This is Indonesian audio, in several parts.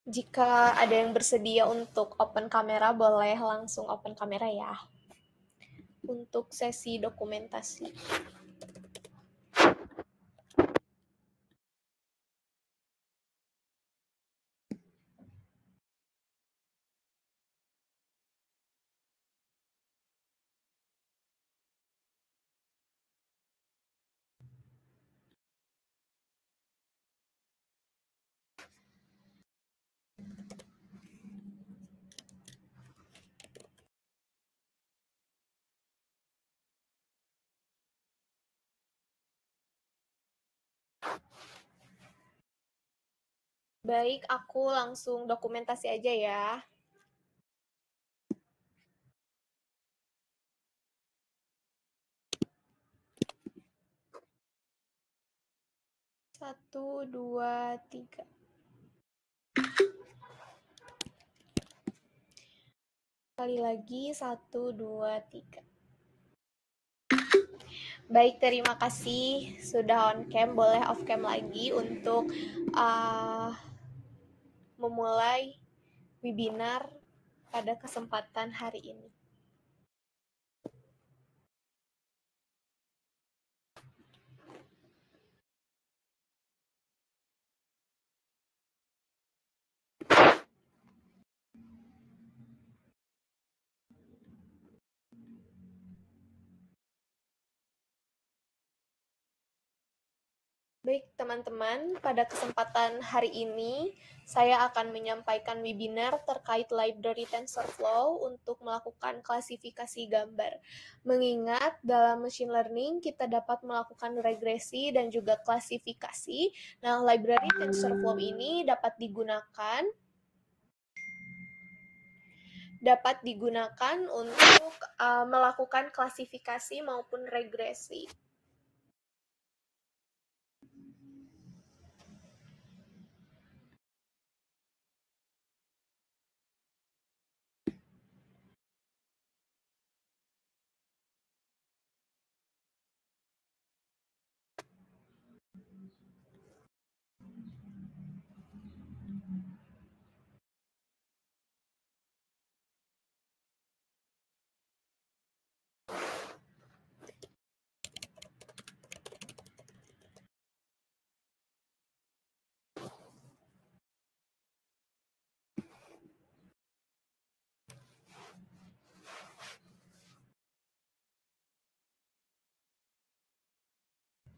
Jika ada yang bersedia untuk open kamera, boleh langsung open kamera ya. Untuk sesi dokumentasi. Baik, aku langsung dokumentasi aja ya. Satu, dua, tiga. Sekali lagi, 1, 2, 3. Baik, terima kasih sudah on cam. Boleh off cam lagi untuk memulai webinar pada kesempatan hari ini. Baik, teman-teman, pada kesempatan hari ini saya akan menyampaikan webinar terkait Library TensorFlow untuk melakukan klasifikasi gambar. Mengingat dalam machine learning kita dapat melakukan regresi dan juga klasifikasi. Nah, Library TensorFlow ini dapat digunakan untuk melakukan klasifikasi maupun regresi.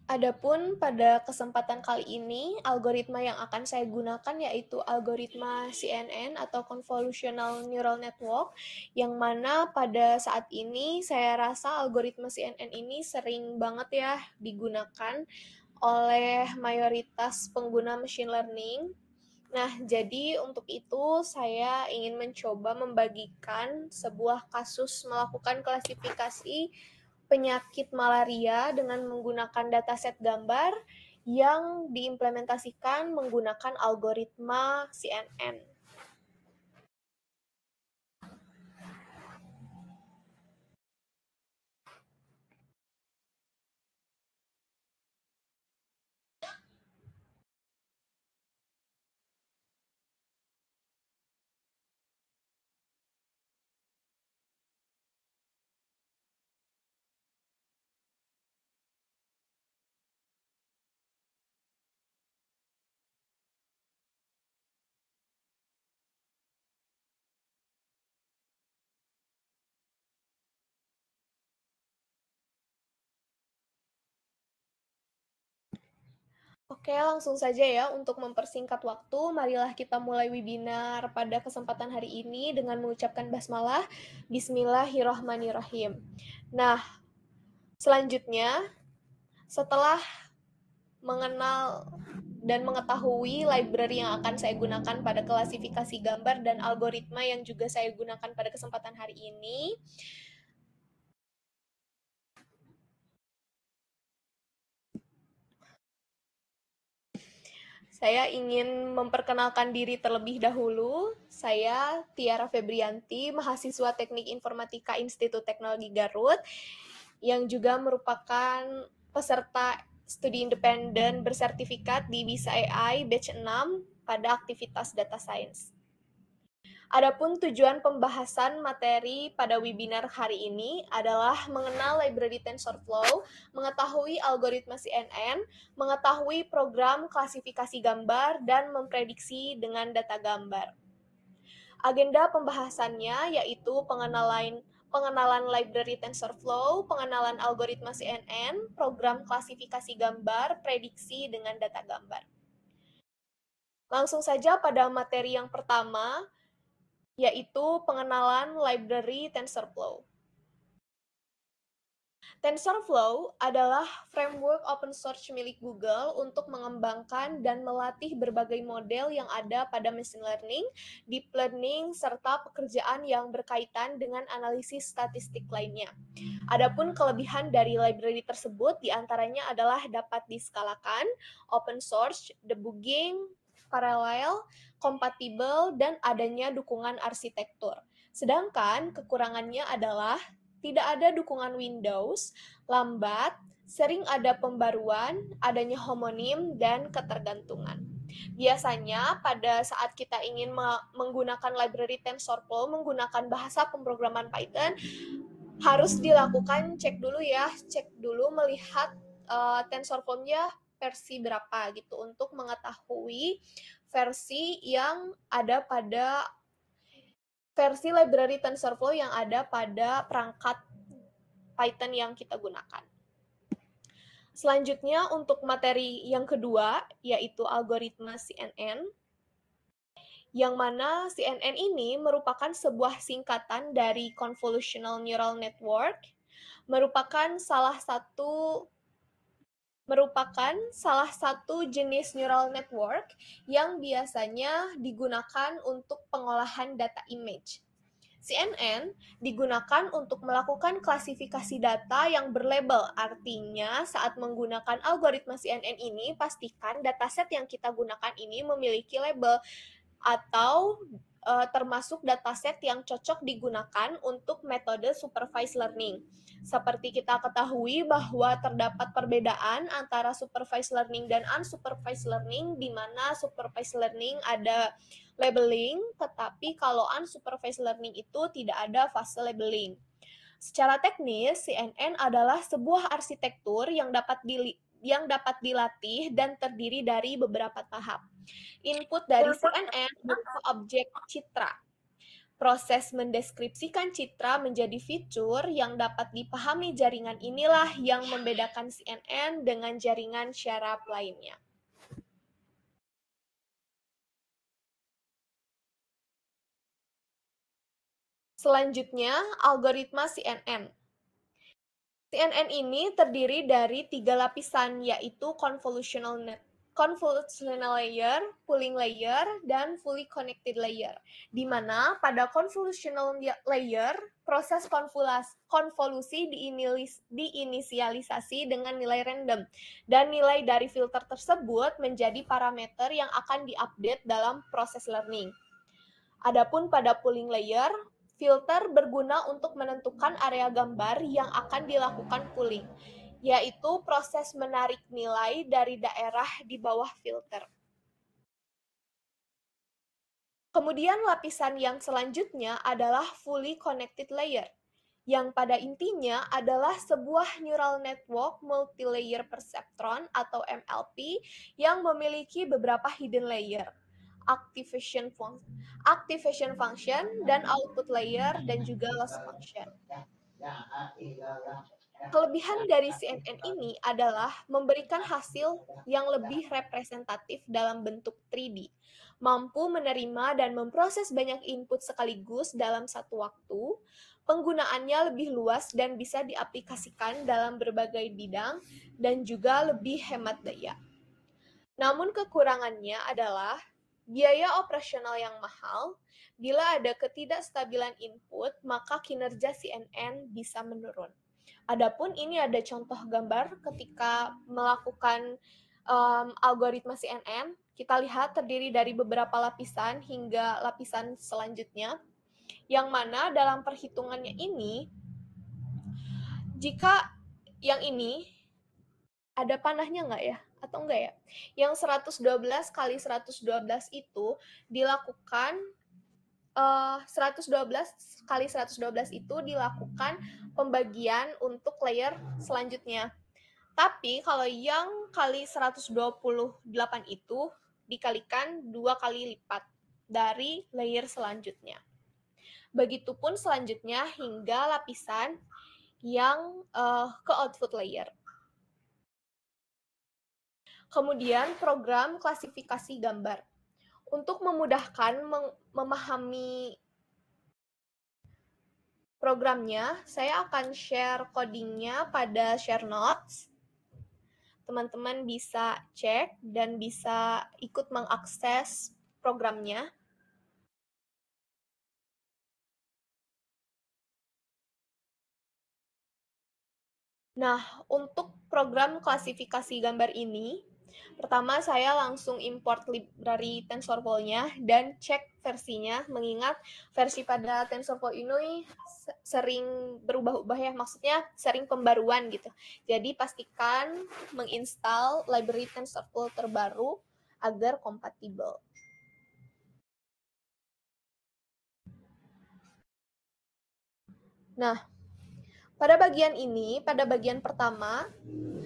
Adapun pada kesempatan kali ini, algoritma yang akan saya gunakan yaitu algoritma CNN atau Convolutional Neural Network, yang mana pada saat ini saya rasa algoritma CNN ini sering banget ya digunakan oleh mayoritas pengguna machine learning. Nah, jadi untuk itu saya ingin mencoba membagikan sebuah kasus melakukan klasifikasi penyakit malaria dengan menggunakan dataset gambar yang diimplementasikan menggunakan algoritma CNN. Oke, langsung saja ya. Untuk mempersingkat waktu, marilah kita mulai webinar pada kesempatan hari ini dengan mengucapkan basmalah. Bismillahirrahmanirrahim. Nah, selanjutnya, setelah mengenal dan mengetahui library yang akan saya gunakan pada klasifikasi gambar dan algoritma yang juga saya gunakan pada kesempatan hari ini, saya ingin memperkenalkan diri terlebih dahulu. Saya Tiara Febrianti, mahasiswa Teknik Informatika Institut Teknologi Garut, yang juga merupakan peserta studi independen bersertifikat di BISA AI batch 6 pada aktivitas data science. Adapun tujuan pembahasan materi pada webinar hari ini adalah mengenal library TensorFlow, mengetahui algoritma CNN, mengetahui program klasifikasi gambar, dan memprediksi dengan data gambar. Agenda pembahasannya yaitu pengenalan library TensorFlow, pengenalan algoritma CNN, program klasifikasi gambar, prediksi dengan data gambar. Langsung saja pada materi yang pertama, yaitu pengenalan library TensorFlow. TensorFlow adalah framework open source milik Google untuk mengembangkan dan melatih berbagai model yang ada pada machine learning, deep learning, serta pekerjaan yang berkaitan dengan analisis statistik lainnya. Adapun kelebihan dari library tersebut diantaranya adalah dapat diskalakan, open source, debugging, paralel, kompatibel, dan adanya dukungan arsitektur. Sedangkan kekurangannya adalah tidak ada dukungan Windows, lambat, sering ada pembaruan, adanya homonim, dan ketergantungan. Biasanya pada saat kita ingin menggunakan library TensorFlow menggunakan bahasa pemrograman Python, harus dilakukan cek dulu melihat TensorFlow-nya versi berapa gitu untuk mengetahui versi yang ada pada versi library TensorFlow yang ada pada perangkat Python yang kita gunakan. Selanjutnya untuk materi yang kedua yaitu algoritma CNN, yang mana CNN ini merupakan sebuah singkatan dari Convolutional Neural Network, merupakan salah satu jenis neural network yang biasanya digunakan untuk pengolahan data image. CNN digunakan untuk melakukan klasifikasi data yang berlabel. Artinya, saat menggunakan algoritma CNN ini, pastikan dataset yang kita gunakan ini memiliki label atau termasuk dataset yang cocok digunakan untuk metode supervised learning. Seperti kita ketahui bahwa terdapat perbedaan antara supervised learning dan unsupervised learning, di mana supervised learning ada labeling, tetapi kalau unsupervised learning itu tidak ada fase labeling. Secara teknis, CNN adalah sebuah arsitektur yang dapat dilatih dan terdiri dari beberapa tahap. Input dari CNN berupa objek citra. Proses mendeskripsikan citra menjadi fitur yang dapat dipahami jaringan inilah yang membedakan CNN dengan jaringan syaraf lainnya. Selanjutnya, algoritma CNN. CNN ini terdiri dari 3 lapisan, yaitu convolutional layer, pooling layer, dan fully connected layer. Di mana pada convolutional layer, proses konvolusi diinisialisasi dengan nilai random, dan nilai dari filter tersebut menjadi parameter yang akan diupdate dalam proses learning. Adapun pada pooling layer, filter berguna untuk menentukan area gambar yang akan dilakukan pooling, yaitu proses menarik nilai dari daerah di bawah filter. Kemudian lapisan yang selanjutnya adalah fully connected layer, yang pada intinya adalah sebuah neural network multi-layer perceptron atau MLP yang memiliki beberapa hidden layer, activation function, dan output layer, dan juga loss function. Kelebihan dari CNN ini adalah memberikan hasil yang lebih representatif dalam bentuk 3D, mampu menerima dan memproses banyak input sekaligus dalam satu waktu, penggunaannya lebih luas dan bisa diaplikasikan dalam berbagai bidang, dan juga lebih hemat daya. Namun kekurangannya adalah biaya operasional yang mahal. Bila ada ketidakstabilan input, maka kinerja CNN bisa menurun. Adapun ini ada contoh gambar ketika melakukan algoritma CNN. Kita lihat terdiri dari beberapa lapisan hingga lapisan selanjutnya, yang mana dalam perhitungannya ini, jika yang ini, ada panahnya nggak ya? atau enggak ya? Yang 112 kali 112 itu dilakukan 112 kali 112 itu dilakukan pembagian untuk layer selanjutnya. Tapi kalau yang kali 128 itu dikalikan 2 kali lipat dari layer selanjutnya. Begitupun selanjutnya hingga lapisan yang ke output layer. Kemudian program klasifikasi gambar. Untuk memudahkan memahami programnya, saya akan share codingnya pada share notes. Teman-teman bisa cek dan bisa ikut mengakses programnya. Nah, untuk program klasifikasi gambar ini, pertama saya langsung import library TensorFlow-nya dan cek versinya, mengingat versi pada TensorFlow ini sering berubah-ubah ya, maksudnya sering pembaruan gitu. Jadi pastikan menginstal library TensorFlow terbaru agar kompatibel. Nah, pada bagian ini, pada bagian pertama,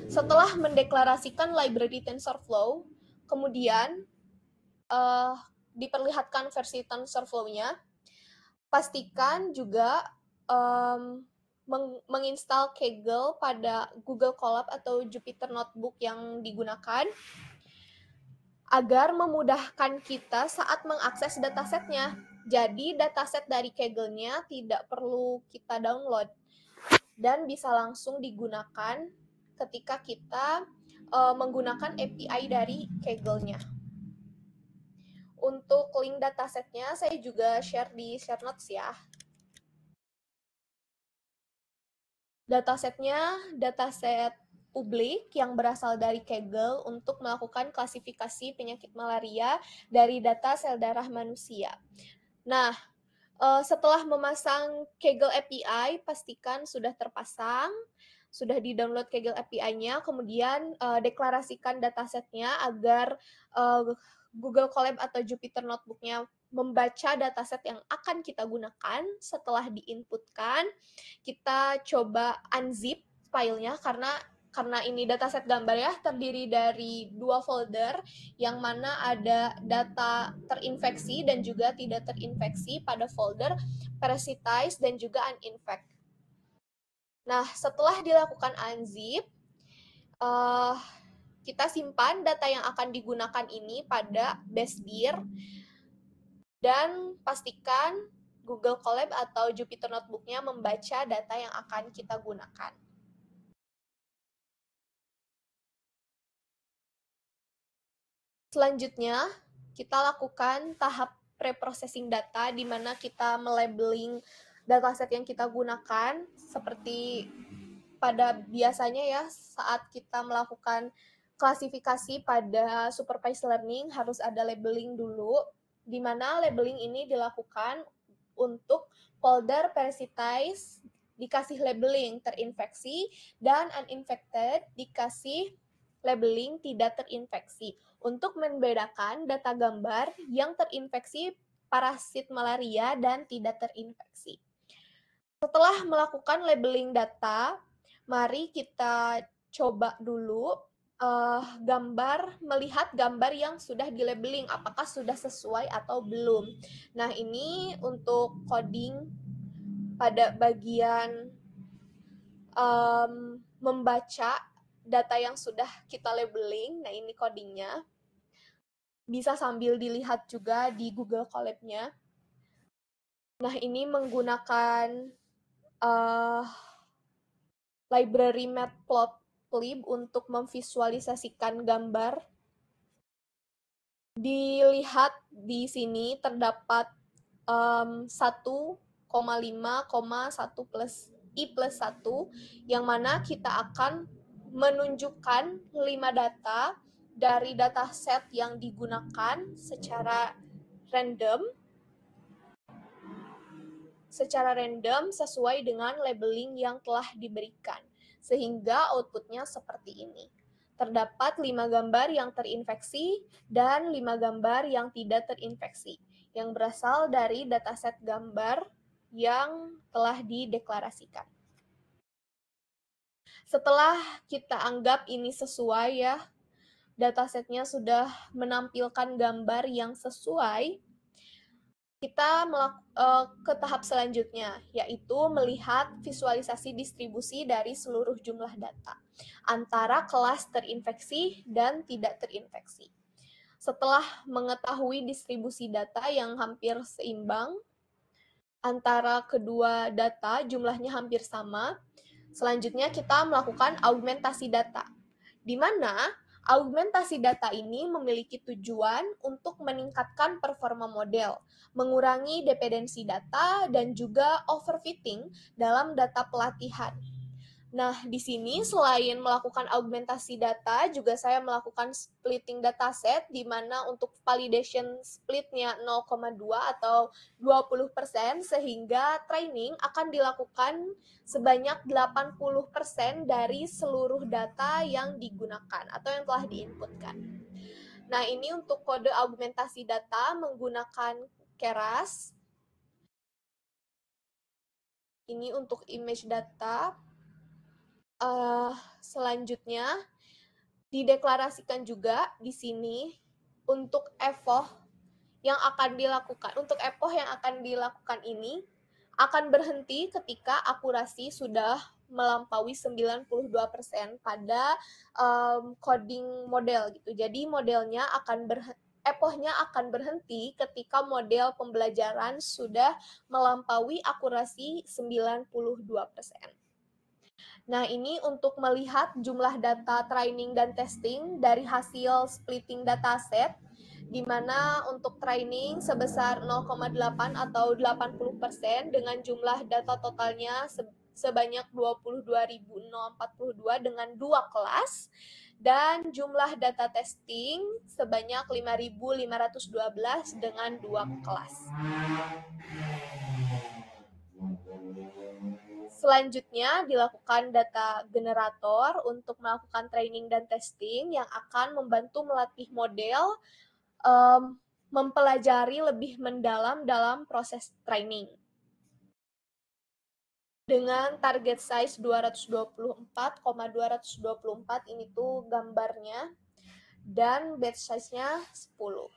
setelah mendeklarasikan library TensorFlow, kemudian diperlihatkan versi TensorFlow-nya, pastikan juga menginstal Kaggle pada Google Colab atau Jupyter Notebook yang digunakan agar memudahkan kita saat mengakses datasetnya. Jadi dataset dari Kaggle-nya tidak perlu kita download dan bisa langsung digunakan ketika kita menggunakan API dari Kaggle-nya. Untuk link datasetnya saya juga share di share notes ya. Datasetnya dataset publik yang berasal dari Kaggle untuk melakukan klasifikasi penyakit malaria dari data sel darah manusia. Nah, setelah memasang Kaggle API, pastikan sudah terpasang, sudah di-download Kaggle API-nya, kemudian deklarasikan datasetnya agar Google Colab atau Jupyter Notebook-nya membaca dataset yang akan kita gunakan. Setelah diinputkan, kita coba unzip filenya karena ini dataset gambar ya, terdiri dari 2 folder yang mana ada data terinfeksi dan juga tidak terinfeksi pada folder parasitize dan juga uninfect. Nah, setelah dilakukan unzip, kita simpan data yang akan digunakan ini pada Bestdir dan pastikan Google Colab atau Jupyter Notebook-nya membaca data yang akan kita gunakan. Selanjutnya, kita lakukan tahap preprocessing data di mana kita melabeling dataset yang kita gunakan seperti pada biasanya ya saat kita melakukan klasifikasi pada supervised learning harus ada labeling dulu, di mana labeling ini dilakukan untuk folder parasitize dikasih labeling terinfeksi dan uninfected dikasih labeling tidak terinfeksi untuk membedakan data gambar yang terinfeksi parasit malaria dan tidak terinfeksi. Setelah melakukan labeling data, mari kita coba dulu melihat gambar yang sudah di-labeling, apakah sudah sesuai atau belum. Nah, ini untuk coding pada bagian membaca data yang sudah kita labeling. Nah, ini codingnya. Bisa sambil dilihat juga di Google Colab-nya. Nah, ini menggunakan library Matplotlib untuk memvisualisasikan gambar. Dilihat di sini terdapat 1,5,1 plus I plus 1, yang mana kita akan menunjukkan 5 data dari dataset yang digunakan secara random sesuai dengan labeling yang telah diberikan, sehingga outputnya seperti ini. Terdapat 5 gambar yang terinfeksi dan 5 gambar yang tidak terinfeksi, yang berasal dari dataset gambar yang telah dideklarasikan. Setelah kita anggap ini sesuai ya, datasetnya sudah menampilkan gambar yang sesuai, kita ke tahap selanjutnya, yaitu melihat visualisasi distribusi dari seluruh jumlah data antara kelas terinfeksi dan tidak terinfeksi. Setelah mengetahui distribusi data yang hampir seimbang, antara kedua data jumlahnya hampir sama, selanjutnya kita melakukan augmentasi data, di mana augmentasi data ini memiliki tujuan untuk meningkatkan performa model, mengurangi dependensi data, dan juga overfitting dalam data pelatihan. Nah, di sini selain melakukan augmentasi data, juga saya melakukan splitting dataset, di mana untuk validation splitnya 0,2 atau 20%, sehingga training akan dilakukan sebanyak 80% dari seluruh data yang digunakan atau yang telah diinputkan. Nah, ini untuk kode augmentasi data menggunakan Keras. Ini untuk image data. Selanjutnya dideklarasikan juga di sini untuk epoch yang akan dilakukan. Untuk epoch yang akan dilakukan ini akan berhenti ketika akurasi sudah melampaui 92% pada coding model gitu. Jadi modelnya epochnya akan berhenti ketika model pembelajaran sudah melampaui akurasi 92%. Nah, ini untuk melihat jumlah data training dan testing dari hasil splitting dataset, di mana untuk training sebesar 0,8 atau 80% dengan jumlah data totalnya sebanyak 22.042 dengan 2 kelas, dan jumlah data testing sebanyak 5.512 dengan 2 kelas. Selanjutnya dilakukan data generator untuk melakukan training dan testing yang akan membantu melatih model mempelajari lebih mendalam dalam proses training. Dengan target size 224,224 ini tuh gambarnya, dan batch size-nya 10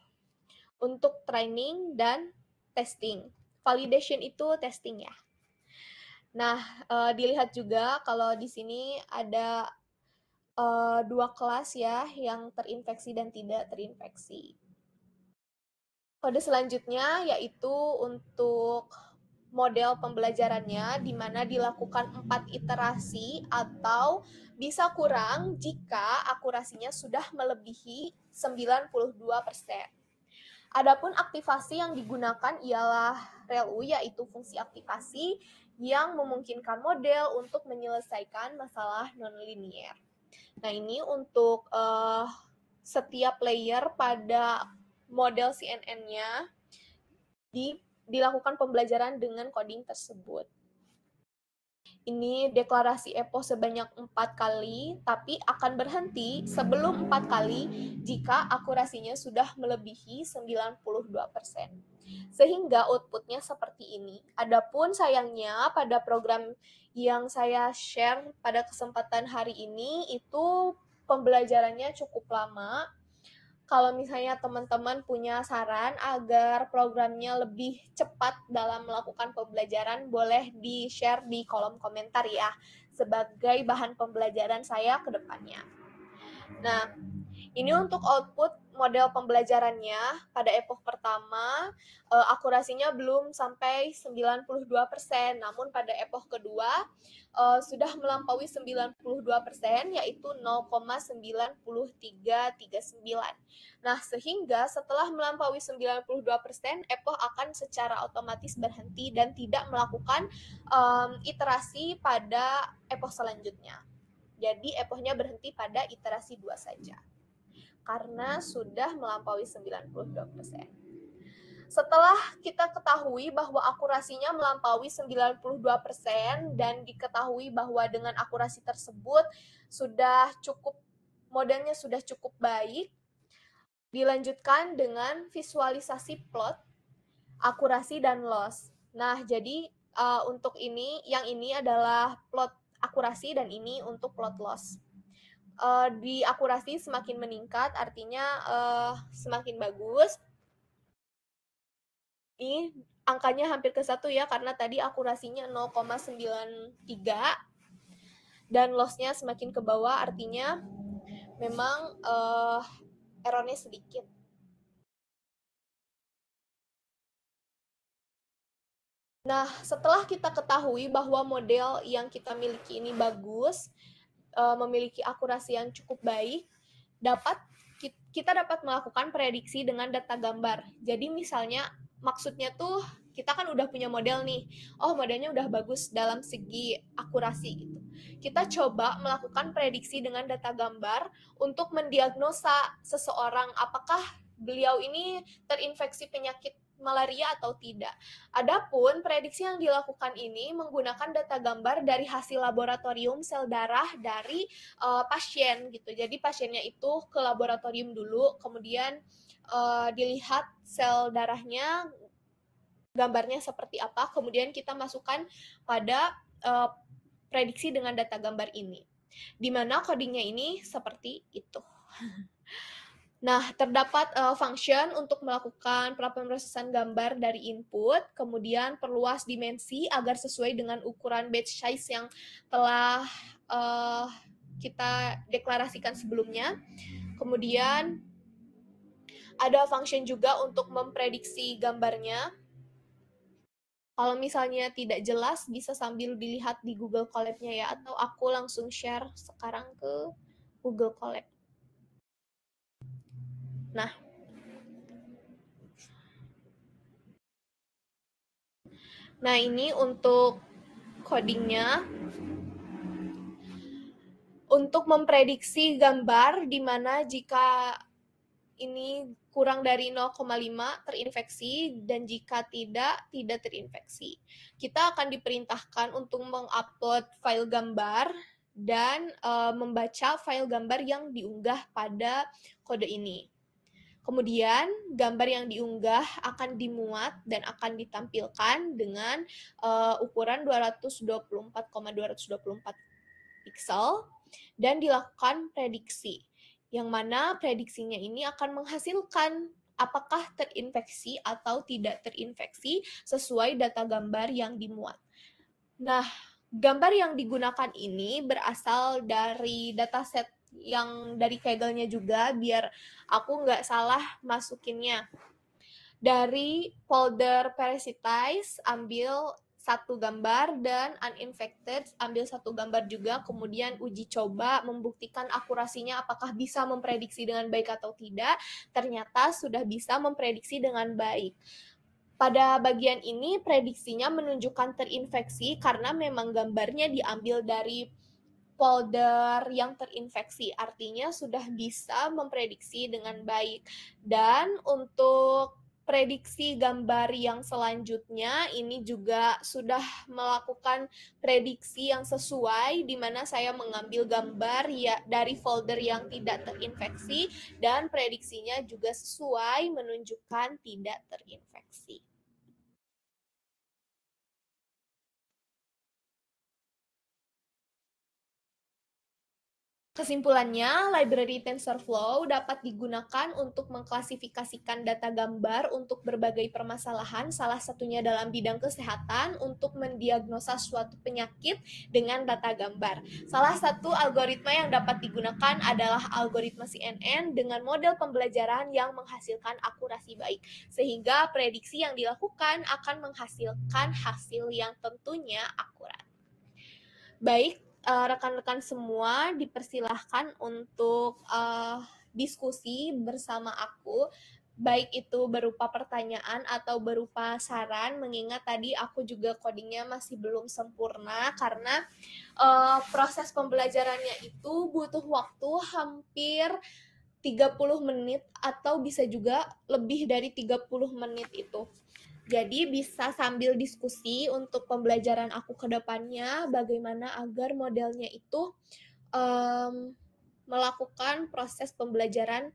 untuk training dan testing. Validation itu testing ya. Nah, dilihat juga kalau di sini ada 2 kelas ya, yang terinfeksi dan tidak terinfeksi. Kode selanjutnya yaitu untuk model pembelajarannya, di mana dilakukan 4 iterasi atau bisa kurang jika akurasinya sudah melebihi 92%. Adapun aktivasi yang digunakan ialah ReLU, yaitu fungsi aktivasi yang memungkinkan model untuk menyelesaikan masalah nonlinier. Nah, ini untuk setiap layer pada model CNN-nya dilakukan pembelajaran dengan coding tersebut. Ini deklarasi epoch sebanyak 4 kali, tapi akan berhenti sebelum 4 kali jika akurasinya sudah melebihi 92%. Sehingga outputnya seperti ini. Adapun sayangnya pada program yang saya share pada kesempatan hari ini itu pembelajarannya cukup lama. Kalau misalnya teman-teman punya saran agar programnya lebih cepat dalam melakukan pembelajaran, boleh di-share di kolom komentar ya, sebagai bahan pembelajaran saya ke depannya. Nah, ini untuk output model pembelajarannya pada epoch pertama, akurasinya belum sampai 92%, namun pada epoch kedua sudah melampaui 92%, yaitu 0,9339. Nah, sehingga setelah melampaui 92%, epoch akan secara otomatis berhenti dan tidak melakukan iterasi pada epoch selanjutnya. Jadi epochnya berhenti pada iterasi 2 saja, karena sudah melampaui 92%. Setelah kita ketahui bahwa akurasinya melampaui 92% dan diketahui bahwa dengan akurasi tersebut sudah cukup modelnya sudah cukup baik, dilanjutkan dengan visualisasi plot, akurasi, dan loss. Nah, jadi untuk yang ini adalah plot akurasi dan ini untuk plot loss. Di akurasi semakin meningkat, artinya semakin bagus. Ini angkanya hampir ke 1 ya, karena tadi akurasinya 0,93 dan lossnya semakin ke bawah, artinya memang errornya sedikit. Nah, setelah kita ketahui bahwa model yang kita miliki ini bagus, memiliki akurasi yang cukup baik, kita dapat melakukan prediksi dengan data gambar. Jadi misalnya maksudnya tuh kita kan udah punya model nih, modelnya udah bagus dalam segi akurasi gitu. Kita coba melakukan prediksi dengan data gambar untuk mendiagnosa seseorang apakah beliau ini terinfeksi penyakit malaria atau tidak. Adapun prediksi yang dilakukan ini menggunakan data gambar dari hasil laboratorium sel darah dari pasien gitu. Jadi pasiennya itu ke laboratorium dulu, kemudian dilihat sel darahnya, gambarnya seperti apa, kemudian kita masukkan pada prediksi dengan data gambar ini. Di mana codingnya ini seperti itu. Nah, terdapat function untuk melakukan pemrosesan gambar dari input, kemudian perluas dimensi agar sesuai dengan ukuran batch size yang telah kita deklarasikan sebelumnya. Kemudian ada function juga untuk memprediksi gambarnya. Kalau misalnya tidak jelas, bisa sambil dilihat di Google Colab-nya ya, atau aku langsung share sekarang ke Google Colab. Nah, ini untuk codingnya. Untuk memprediksi gambar di mana jika ini kurang dari 0,5 terinfeksi dan jika tidak terinfeksi. Kita akan diperintahkan untuk mengupload file gambar dan membaca file gambar yang diunggah pada kode ini. Kemudian gambar yang diunggah akan dimuat dan akan ditampilkan dengan ukuran 224,224 pixel dan dilakukan prediksi. Yang mana prediksinya ini akan menghasilkan apakah terinfeksi atau tidak terinfeksi sesuai data gambar yang dimuat. Nah, gambar yang digunakan ini berasal dari dataset yang dari Kaggle-nya juga, biar aku nggak salah masukinnya. Dari folder parasitize ambil 1 gambar dan uninfected ambil 1 gambar juga, kemudian uji coba membuktikan akurasinya apakah bisa memprediksi dengan baik atau tidak. Ternyata sudah bisa memprediksi dengan baik. Pada bagian ini prediksinya menunjukkan terinfeksi karena memang gambarnya diambil dari folder yang terinfeksi, artinya sudah bisa memprediksi dengan baik. Dan untuk prediksi gambar yang selanjutnya ini juga sudah melakukan prediksi yang sesuai, di mana saya mengambil gambar ya dari folder yang tidak terinfeksi dan prediksinya juga sesuai menunjukkan tidak terinfeksi. Kesimpulannya, library TensorFlow dapat digunakan untuk mengklasifikasikan data gambar untuk berbagai permasalahan, salah satunya dalam bidang kesehatan untuk mendiagnosa suatu penyakit dengan data gambar. Salah satu algoritma yang dapat digunakan adalah algoritma CNN dengan model pembelajaran yang menghasilkan akurasi baik, sehingga prediksi yang dilakukan akan menghasilkan hasil yang tentunya akurat. Baik, rekan-rekan semua dipersilahkan untuk diskusi bersama aku, baik itu berupa pertanyaan atau berupa saran, mengingat tadi aku juga codingnya masih belum sempurna karena proses pembelajarannya itu butuh waktu hampir 30 menit atau bisa juga lebih dari 30 menit itu. Jadi bisa sambil diskusi untuk pembelajaran aku ke depannya, bagaimana agar modelnya itu melakukan proses pembelajaran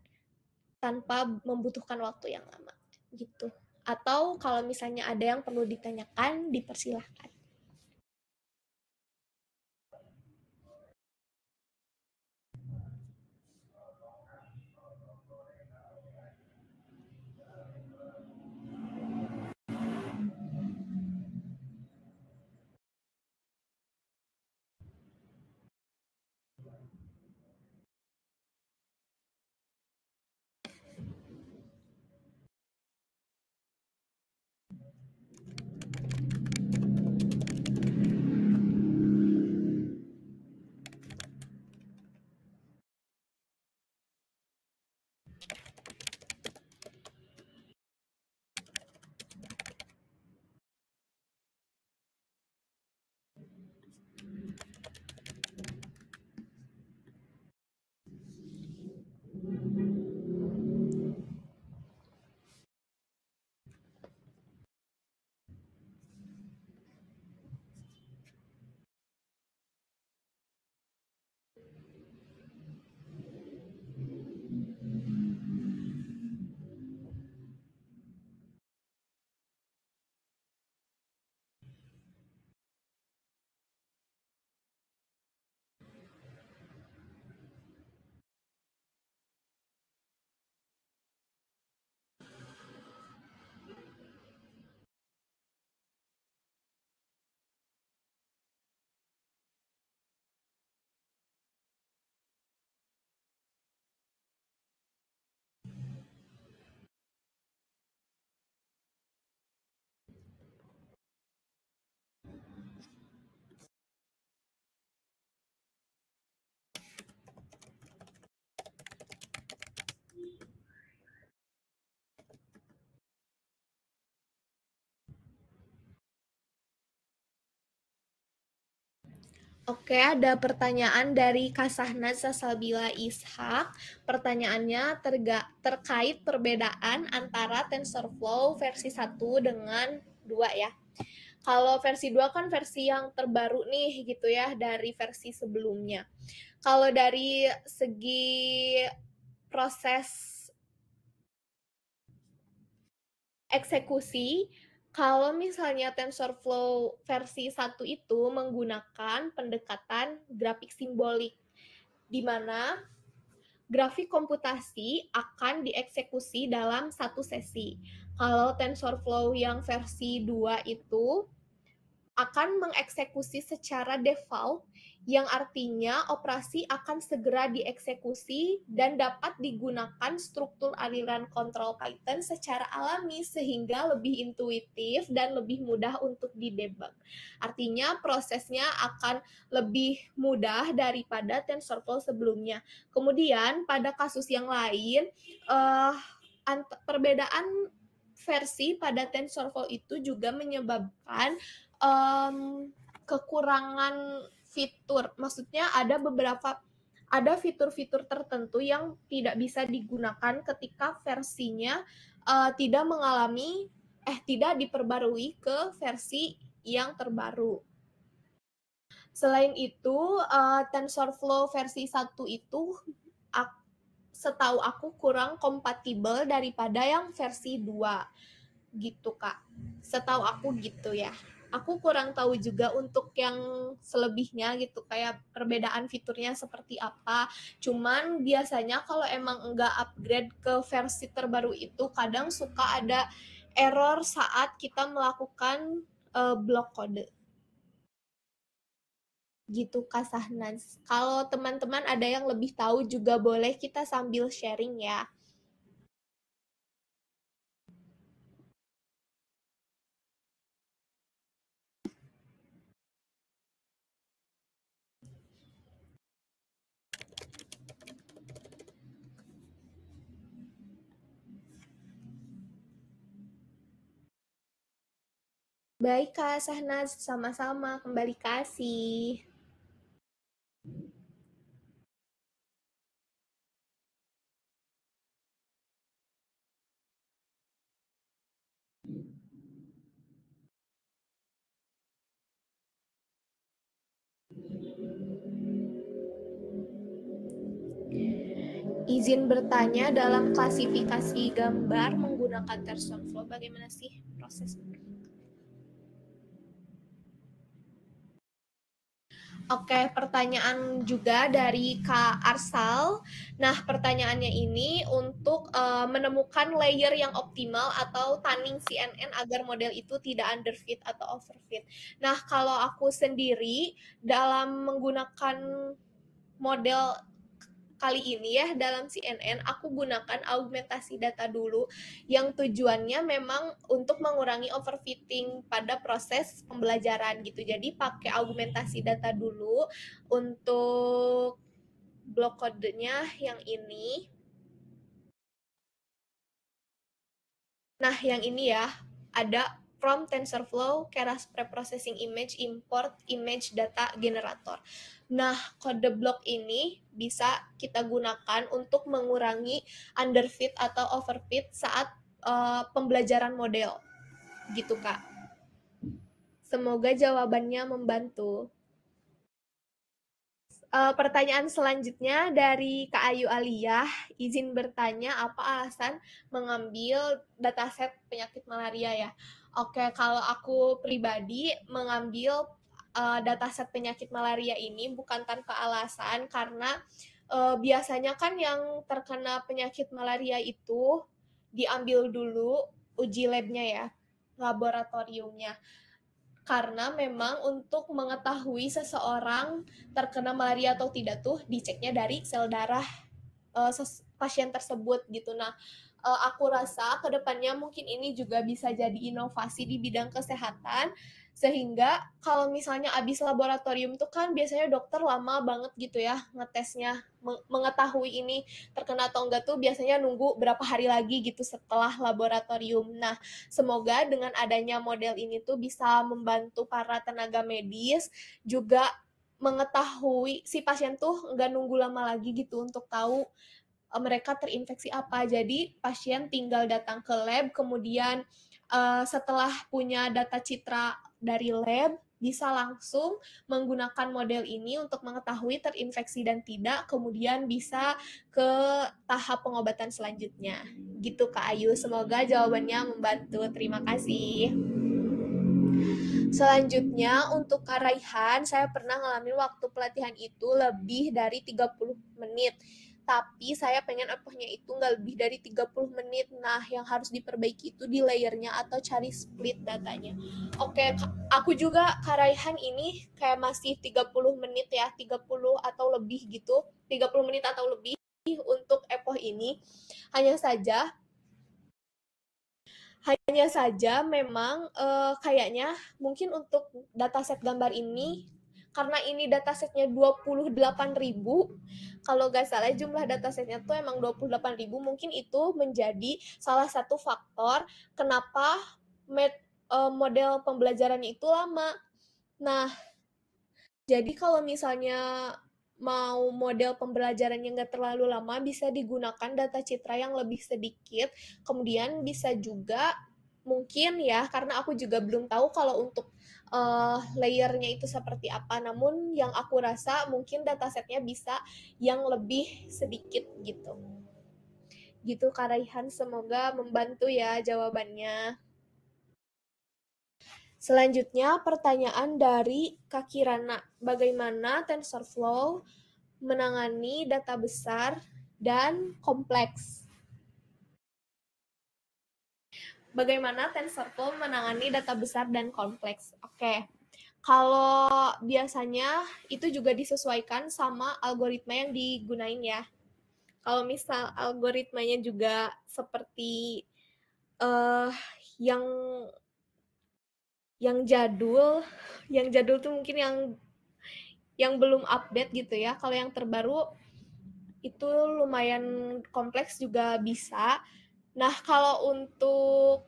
tanpa membutuhkan waktu yang lama gitu. Atau kalau misalnya ada yang perlu ditanyakan, dipersilahkan. Oke, ada pertanyaan dari Kasahnaz Sasalbila Ishak. Pertanyaannya terkait perbedaan antara TensorFlow versi 1 dengan 2 ya. Kalau versi 2 kan versi yang terbaru nih gitu ya dari versi sebelumnya. Kalau dari segi proses eksekusi, kalau misalnya TensorFlow versi 1 itu menggunakan pendekatan grafik simbolik, di mana grafik komputasi akan dieksekusi dalam satu sesi. Kalau TensorFlow yang versi 2 itu akan mengeksekusi secara default, yang artinya operasi akan segera dieksekusi dan dapat digunakan struktur aliran kontrol Python secara alami sehingga lebih intuitif dan lebih mudah untuk didebug. Artinya prosesnya akan lebih mudah daripada TensorFlow sebelumnya. Kemudian pada kasus yang lain, perbedaan versi pada TensorFlow itu juga menyebabkan kekurangan fitur. Maksudnya ada fitur-fitur tertentu yang tidak bisa digunakan ketika versinya tidak diperbarui ke versi yang terbaru. Selain itu, TensorFlow versi 1 itu setahu aku kurang kompatibel daripada yang versi 2 gitu Kak. Setahu aku gitu ya. Aku kurang tahu juga untuk yang selebihnya gitu, kayak perbedaan fiturnya seperti apa. Cuman biasanya kalau emang enggak upgrade ke versi terbaru itu kadang suka ada error saat kita melakukan blok kode. Gitu Kak Sahnaz. Kalau teman-teman ada yang lebih tahu juga boleh kita sambil sharing ya. Baik Kak Sahnaz, sama-sama kembali kasih. Izin bertanya, dalam klasifikasi gambar menggunakan TensorFlow bagaimana sih prosesnya? Oke, pertanyaan juga dari Kak Arsal. Nah, pertanyaannya ini untuk menemukan layer yang optimal atau tanning CNN agar model itu tidak underfit atau overfit. Nah, kalau aku sendiri dalam menggunakan model kali ini ya dalam CNN aku gunakan augmentasi data dulu yang tujuannya memang untuk mengurangi overfitting pada proses pembelajaran gitu. Jadi pakai augmentasi data dulu untuk blok kodenya yang ini. Nah, yang ini ya, ada from TensorFlow, Keras Preprocessing Image, Import Image Data Generator. Nah, kode blok ini bisa kita gunakan untuk mengurangi underfit atau overfit saat pembelajaran model. Gitu, Kak. Semoga jawabannya membantu. Pertanyaan selanjutnya dari Kak Ayu Aliyah, izin bertanya apa alasan mengambil dataset penyakit malaria ya? Oke, kalau aku pribadi mengambil dataset penyakit malaria ini bukan tanpa alasan karena biasanya kan yang terkena penyakit malaria itu diambil dulu uji labnya ya, laboratoriumnya karena memang untuk mengetahui seseorang terkena malaria atau tidak tuh diceknya dari sel darah pasien tersebut gitu. Nah, aku rasa kedepannya mungkin ini juga bisa jadi inovasi di bidang kesehatan sehingga kalau misalnya abis laboratorium tuh kan biasanya dokter lama banget gitu ya ngetesnya mengetahui ini terkena atau enggak tuh biasanya nunggu berapa hari lagi gitu setelah laboratorium. Nah, semoga dengan adanya model ini tuh bisa membantu para tenaga medis juga mengetahui si pasien tuh nggak nunggu lama lagi gitu untuk tahu mereka terinfeksi apa. Jadi pasien tinggal datang ke lab, kemudian setelah punya data citra dari lab, bisa langsung menggunakan model ini untuk mengetahui terinfeksi dan tidak, kemudian bisa ke tahap pengobatan selanjutnya. Gitu Kak Ayu, semoga jawabannya membantu. Terima kasih. Selanjutnya untuk Kak Raihan, saya pernah ngalamin waktu pelatihan itu lebih dari 30 menit. Tapi saya pengen epohnya itu nggak lebih dari 30 menit. Nah, yang harus diperbaiki itu di layernya atau cari split datanya. Oke, aku juga Kak Raihan ini kayak masih 30 menit ya, 30 atau lebih gitu. 30 menit atau lebih untuk epoh ini. Hanya saja hanya saja memang kayaknya mungkin untuk dataset gambar ini karena ini datasetnya 28.000, kalau nggak salah jumlah datasetnya tuh emang 28.000, mungkin itu menjadi salah satu faktor kenapa model pembelajarannya itu lama. Nah, jadi kalau misalnya mau model pembelajaran yang nggak terlalu lama, bisa digunakan data citra yang lebih sedikit. Kemudian bisa juga mungkin ya, karena aku juga belum tahu kalau untuk layernya itu seperti apa. Namun yang aku rasa mungkin datasetnya bisa yang lebih sedikit gitu. Gitu Kak Raihan, semoga membantu ya jawabannya. Selanjutnya pertanyaan dari Kak Kirana. Bagaimana TensorFlow menangani data besar dan kompleks? Bagaimana TensorFlow menangani data besar dan kompleks? Oke. Kalau biasanya itu juga disesuaikan sama algoritma yang digunain ya. Kalau misal algoritmanya juga seperti uh, yang yang jadul tuh mungkin yang belum update gitu ya. Kalau yang terbaru itu lumayan kompleks juga bisa. Nah, kalau untuk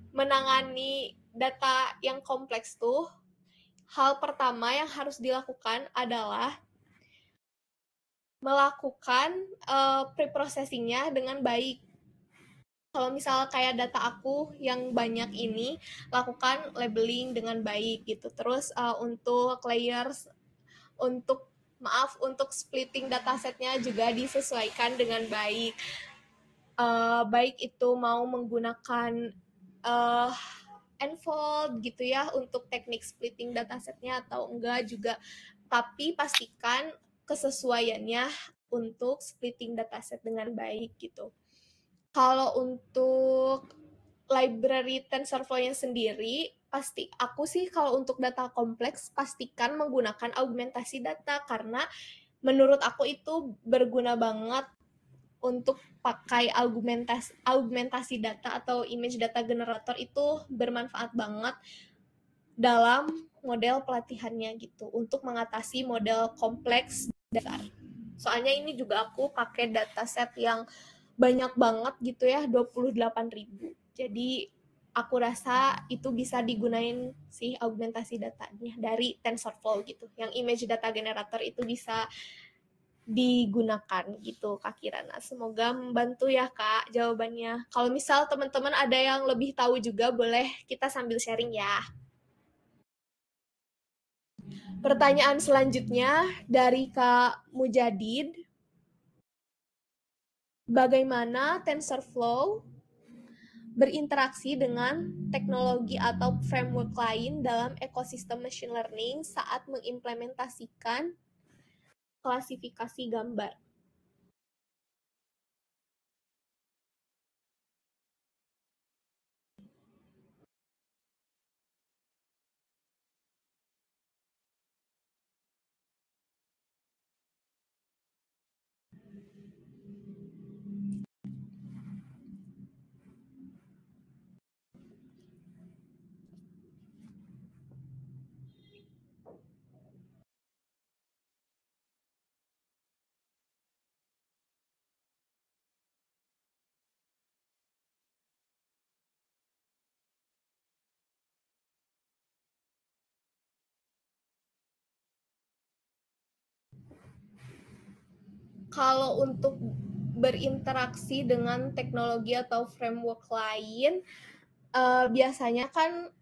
menangani data yang kompleks tuh, hal pertama yang harus dilakukan adalah melakukan preprocessingnya dengan baik. Kalau misal kayak data aku yang banyak ini, lakukan labeling dengan baik gitu. Terus untuk layers, untuk maaf, untuk splitting datasetnya juga disesuaikan dengan baik. Baik itu mau menggunakan uh, enfold gitu ya untuk teknik splitting datasetnya atau enggak juga, tapi pastikan kesesuaiannya untuk splitting dataset dengan baik gitu. Kalau untuk library TensorFlow-nya sendiri, pasti aku sih kalau untuk data kompleks pastikan menggunakan augmentasi data, karena menurut aku itu berguna banget untuk pakai augmentasi data atau image data generator, itu bermanfaat banget dalam model pelatihannya gitu untuk mengatasi model kompleks dasar. Soalnya ini juga aku pakai dataset yang banyak banget gitu ya, 28.000. Jadi aku rasa itu bisa digunain sih augmentasi datanya dari TensorFlow gitu. Yang image data generator itu bisa digunakan gitu Kak Kirana. Semoga membantu ya Kak jawabannya. Kalau misal teman-teman ada yang lebih tahu juga, boleh kita sambil sharing ya. Pertanyaan selanjutnya dari Kak Mujadid. Bagaimana TensorFlow berinteraksi dengan teknologi atau framework lain dalam ekosistem machine learning saat mengimplementasikan klasifikasi gambar? Kalau untuk berinteraksi dengan teknologi atau framework lain, biasanya kan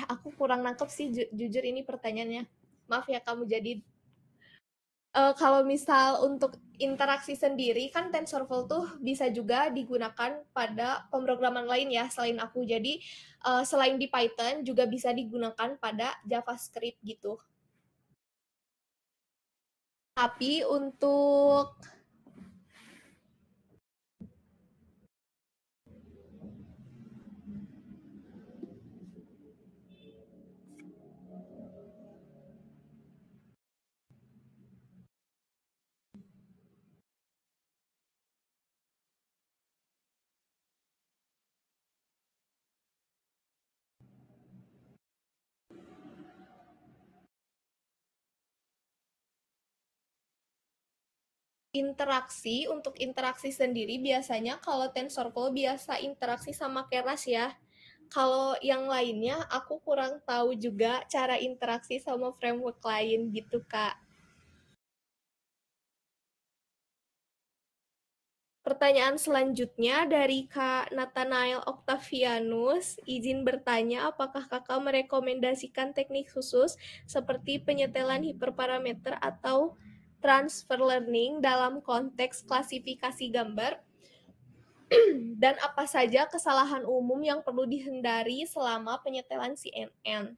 aku kurang nangkep sih jujur ini pertanyaannya. Maaf ya kamu jadi kalau misal untuk interaksi sendiri kan TensorFlow tuh bisa juga digunakan pada pemrograman lain ya selain aku. Jadi selain di Python juga bisa digunakan pada JavaScript gitu. Tapi untuk interaksi, untuk interaksi sendiri biasanya kalau TensorFlow biasa interaksi sama Keras ya. Kalau yang lainnya aku kurang tahu juga cara interaksi sama framework lain gitu Kak. Pertanyaan selanjutnya dari Kak Nathanael Octavianus. Izin bertanya, apakah Kakak merekomendasikan teknik khusus seperti penyetelan hiperparameter atau transfer learning dalam konteks klasifikasi gambar? Dan apa saja kesalahan umum yang perlu dihindari selama penyetelan CNN?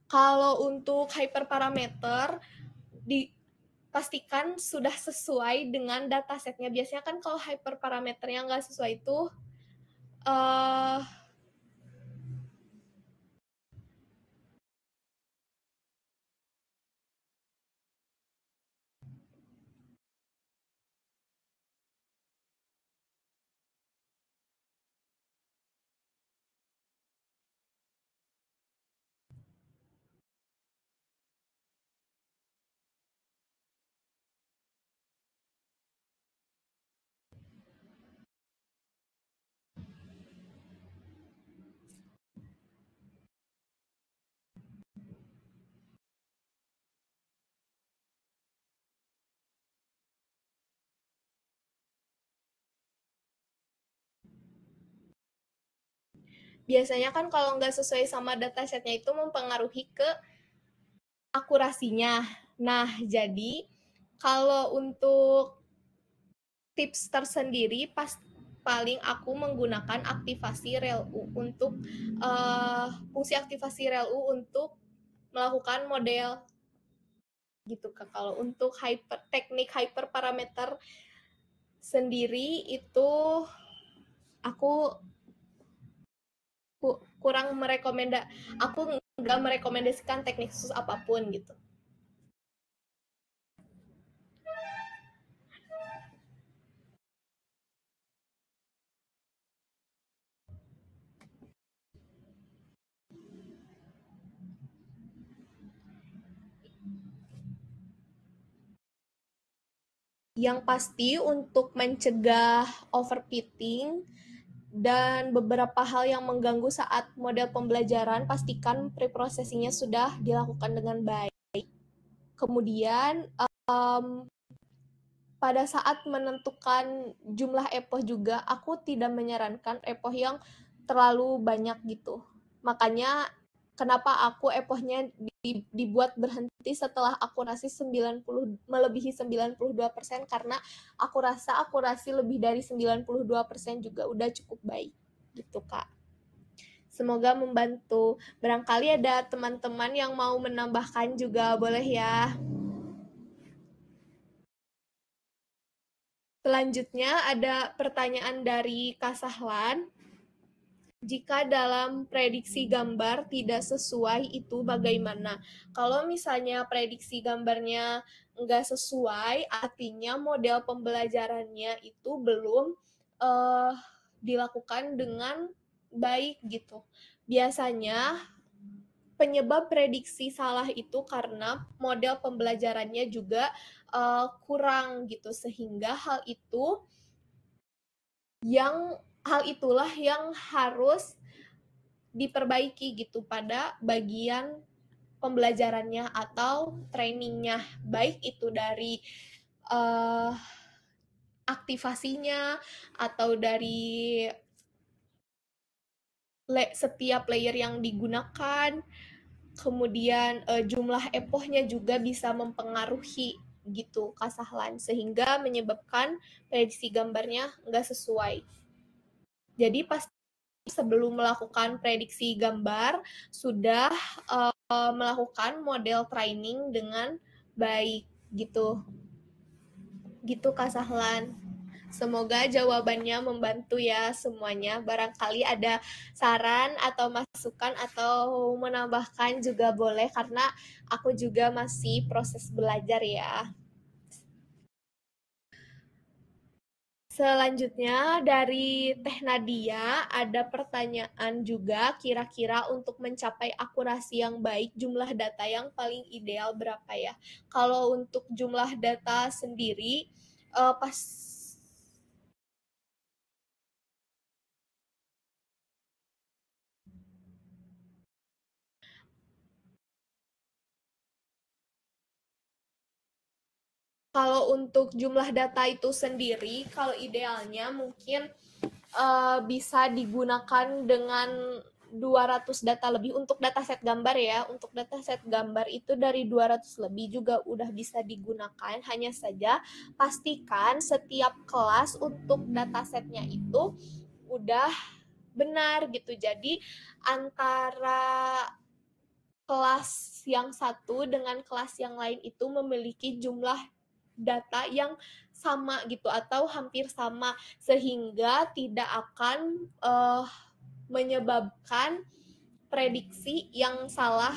Kalau untuk hyperparameter, dipastikan sudah sesuai dengan datasetnya. Biasanya kan kalau hyperparameternya nggak sesuai itu, uh, biasanya kan kalau nggak sesuai sama datasetnya itu mempengaruhi ke akurasinya. Nah, jadi kalau untuk tips tersendiri paling aku menggunakan aktivasi ReLU untuk fungsi aktivasi ReLU untuk melakukan model gitu Kak. Kalau untuk teknik hyperparameter sendiri itu aku kurang aku nggak merekomendasikan teknik khusus apapun gitu. Yang pasti untuk mencegah overfitting dan beberapa hal yang mengganggu saat model pembelajaran, pastikan preprocessingnya sudah dilakukan dengan baik. Kemudian pada saat menentukan jumlah epoch juga, aku tidak menyarankan epoch yang terlalu banyak gitu. Makanya kenapa aku epochnya dibuat berhenti setelah akurasi melebihi 92%, karena aku rasa akurasi lebih dari 92% juga udah cukup baik gitu Kak. Semoga membantu. Barangkali ada teman-teman yang mau menambahkan juga boleh ya. Selanjutnya ada pertanyaan dari Kak Sahlan. Jika dalam prediksi gambar tidak sesuai itu bagaimana? Kalau misalnya prediksi gambarnya nggak sesuai, artinya model pembelajarannya itu belum dilakukan dengan baik gitu. Biasanya penyebab prediksi salah itu karena model pembelajarannya juga kurang gitu, sehingga hal itulah yang harus diperbaiki gitu pada bagian pembelajarannya atau trainingnya, baik itu dari aktivasinya atau dari setiap layer yang digunakan. Kemudian jumlah epochnya juga bisa mempengaruhi gitu Kak Sahlan, sehingga menyebabkan prediksi gambarnya nggak sesuai. Jadi pasti sebelum melakukan prediksi gambar sudah melakukan model training dengan baik gitu Kak Sahlan. Semoga jawabannya membantu ya semuanya. Barangkali ada saran atau masukan atau menambahkan juga boleh, karena aku juga masih proses belajar ya. Selanjutnya dari Teh Nadia ada pertanyaan juga, kira-kira untuk mencapai akurasi yang baik jumlah data yang paling ideal berapa ya? Kalau untuk jumlah data sendiri pas kalau untuk jumlah data itu sendiri, kalau idealnya mungkin bisa digunakan dengan 200 data lebih untuk dataset gambar ya. Untuk dataset gambar itu dari 200 lebih juga udah bisa digunakan. Hanya saja pastikan setiap kelas untuk datasetnya itu udah benar gitu. Jadi antara kelas yang satu dengan kelas yang lain itu memiliki jumlah data yang sama gitu atau hampir sama, sehingga tidak akan menyebabkan prediksi yang salah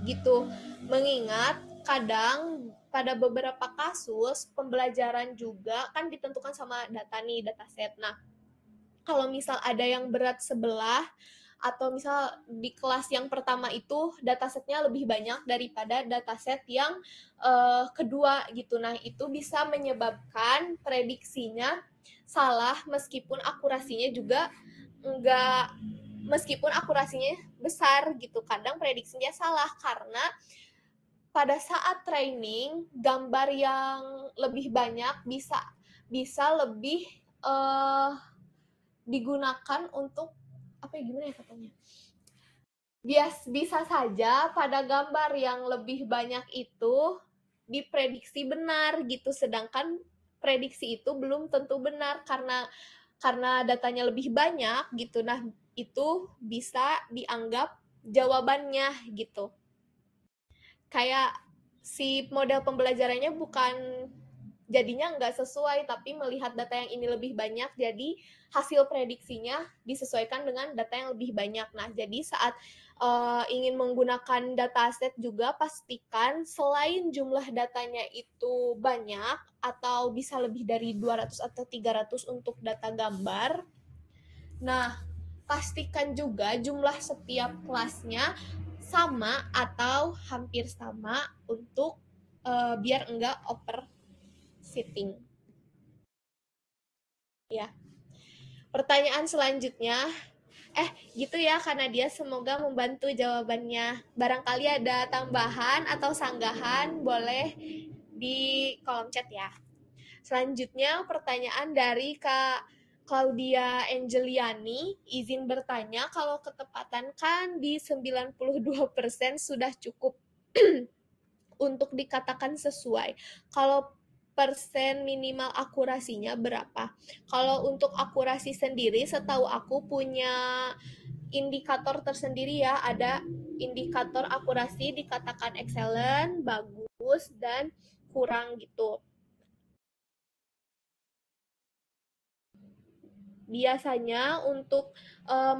gitu. Mengingat kadang pada beberapa kasus pembelajaran juga kan ditentukan sama data nih, dataset. Nah, kalau misal ada yang berat sebelah atau misal di kelas yang pertama itu datasetnya lebih banyak daripada dataset yang kedua gitu. Nah, itu bisa menyebabkan prediksinya salah meskipun akurasinya juga enggak meskipun akurasinya besar gitu. Kadang prediksinya salah karena pada saat training gambar yang lebih banyak bisa lebih digunakan untuk apa ya, gimana ya katanya, bisa saja pada gambar yang lebih banyak itu diprediksi benar gitu, sedangkan prediksi itu belum tentu benar karena datanya lebih banyak gitu. Nah, itu bisa dianggap jawabannya gitu. Kayak si model pembelajarannya bukan jadinya nggak sesuai, tapi melihat data yang ini lebih banyak, jadi hasil prediksinya disesuaikan dengan data yang lebih banyak. Nah, jadi saat ingin menggunakan dataset juga pastikan selain jumlah datanya itu banyak atau bisa lebih dari 200 atau 300 untuk data gambar. Nah, pastikan juga jumlah setiap kelasnya sama atau hampir sama untuk biar enggak overfitting. Ya. Pertanyaan selanjutnya, gitu ya karena dia semoga membantu jawabannya. Barangkali ada tambahan atau sanggahan boleh di kolom chat ya. Selanjutnya pertanyaan dari Kak Claudia Angeliani, izin bertanya kalau ketepatan kan di 92% sudah cukup untuk dikatakan sesuai. Kalau persen minimal akurasinya berapa? Kalau untuk akurasi sendiri, setahu aku punya indikator tersendiri ya. Ada indikator akurasi dikatakan excellent, bagus, dan kurang gitu. Biasanya untuk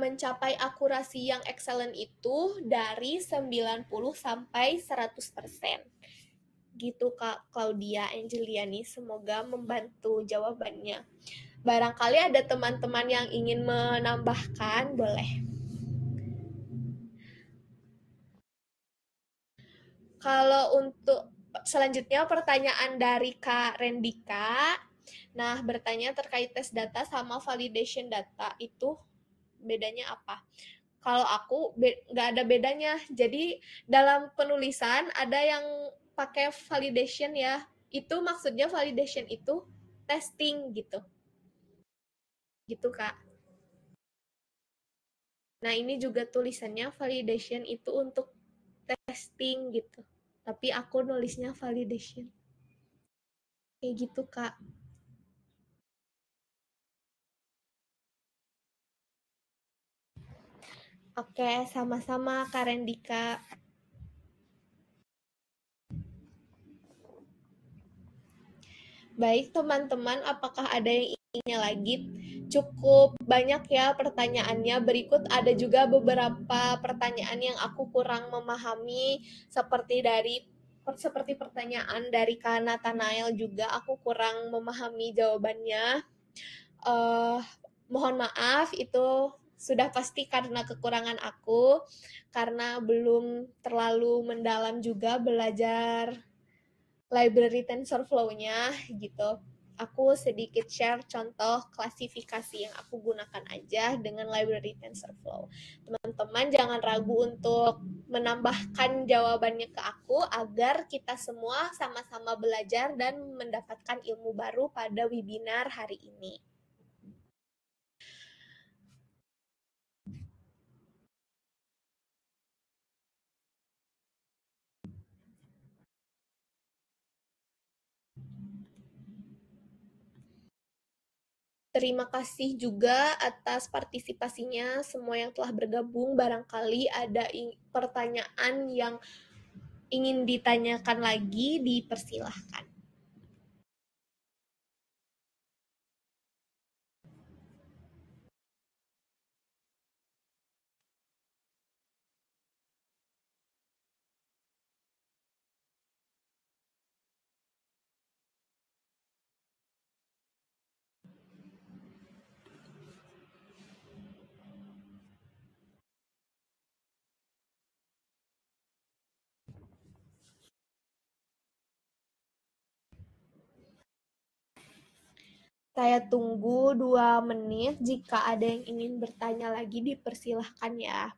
mencapai akurasi yang excellent itu dari 90 sampai 100%. Gitu Kak Claudia Angeliani, semoga membantu jawabannya. Barangkali ada teman-teman yang ingin menambahkan, boleh. Kalau untuk selanjutnya pertanyaan dari Kak Rendika. Nah, bertanya terkait tes data sama validation data itu bedanya apa? Kalau aku nggak ada bedanya. Jadi dalam penulisan ada yang pakai validation ya. Itu maksudnya validation itu testing gitu. Gitu Kak. Nah ini juga tulisannya validation itu untuk testing gitu. Tapi aku nulisnya validation. Kayak gitu Kak. Oke, sama-sama Kak Rendika. Baik teman-teman, apakah ada yang inginnya lagi? Cukup banyak ya pertanyaannya. Berikut ada juga beberapa pertanyaan yang aku kurang memahami seperti pertanyaan dari Kak Nathanael juga aku kurang memahami jawabannya. Uh, Mohon maaf itu sudah pasti karena kekurangan aku karena belum terlalu mendalam juga belajar library TensorFlow-nya gitu. Aku sedikit share contoh klasifikasi yang aku gunakan aja dengan library TensorFlow. Teman-teman jangan ragu untuk menambahkan jawabannya ke aku agar kita semua sama-sama belajar dan mendapatkan ilmu baru pada webinar hari ini. Terima kasih juga atas partisipasinya semua yang telah bergabung. Barangkali ada pertanyaan yang ingin ditanyakan lagi, dipersilahkan. Saya tunggu 2 menit. Jika ada yang ingin bertanya lagi, dipersilahkan ya.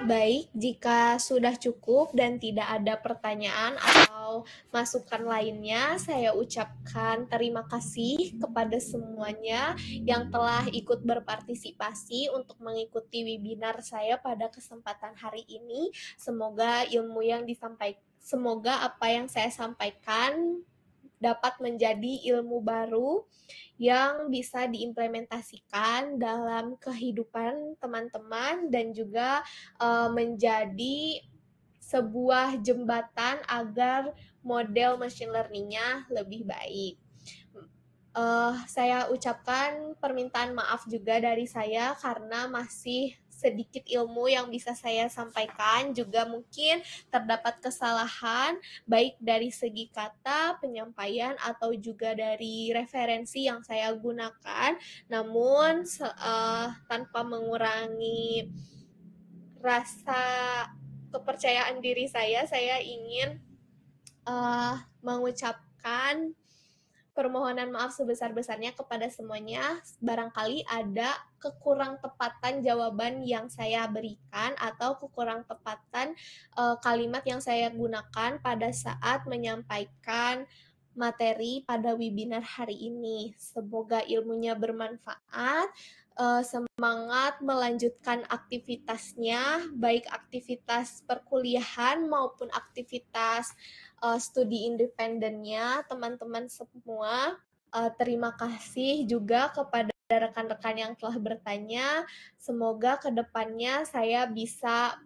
Baik, jika sudah cukup dan tidak ada pertanyaan atau masukan lainnya, saya ucapkan terima kasih kepada semuanya yang telah ikut berpartisipasi untuk mengikuti webinar saya pada kesempatan hari ini. Semoga apa yang saya sampaikan dapat menjadi ilmu baru yang bisa diimplementasikan dalam kehidupan teman-teman dan juga menjadi sebuah jembatan agar model machine learning-nya lebih baik. Saya ucapkan permintaan maaf juga dari saya karena masih sedikit ilmu yang bisa saya sampaikan, juga mungkin terdapat kesalahan baik dari segi kata, penyampaian, atau juga dari referensi yang saya gunakan. Namun tanpa mengurangi rasa kepercayaan diri saya ingin mengucapkan permohonan maaf sebesar-besarnya kepada semuanya. Barangkali ada kekurang tepatan jawaban yang saya berikan atau kekurang tepatan kalimat yang saya gunakan pada saat menyampaikan materi pada webinar hari ini. Semoga ilmunya bermanfaat. Semangat melanjutkan aktivitasnya, baik aktivitas perkuliahan maupun aktivitas studi independennya teman-teman semua. Terima kasih juga kepada rekan-rekan yang telah bertanya. Semoga kedepannya saya bisa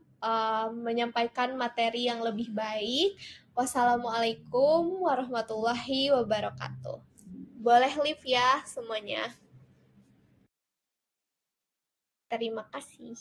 menyampaikan materi yang lebih baik. Wassalamualaikum warahmatullahi wabarakatuh. Boleh live ya semuanya. Terima kasih.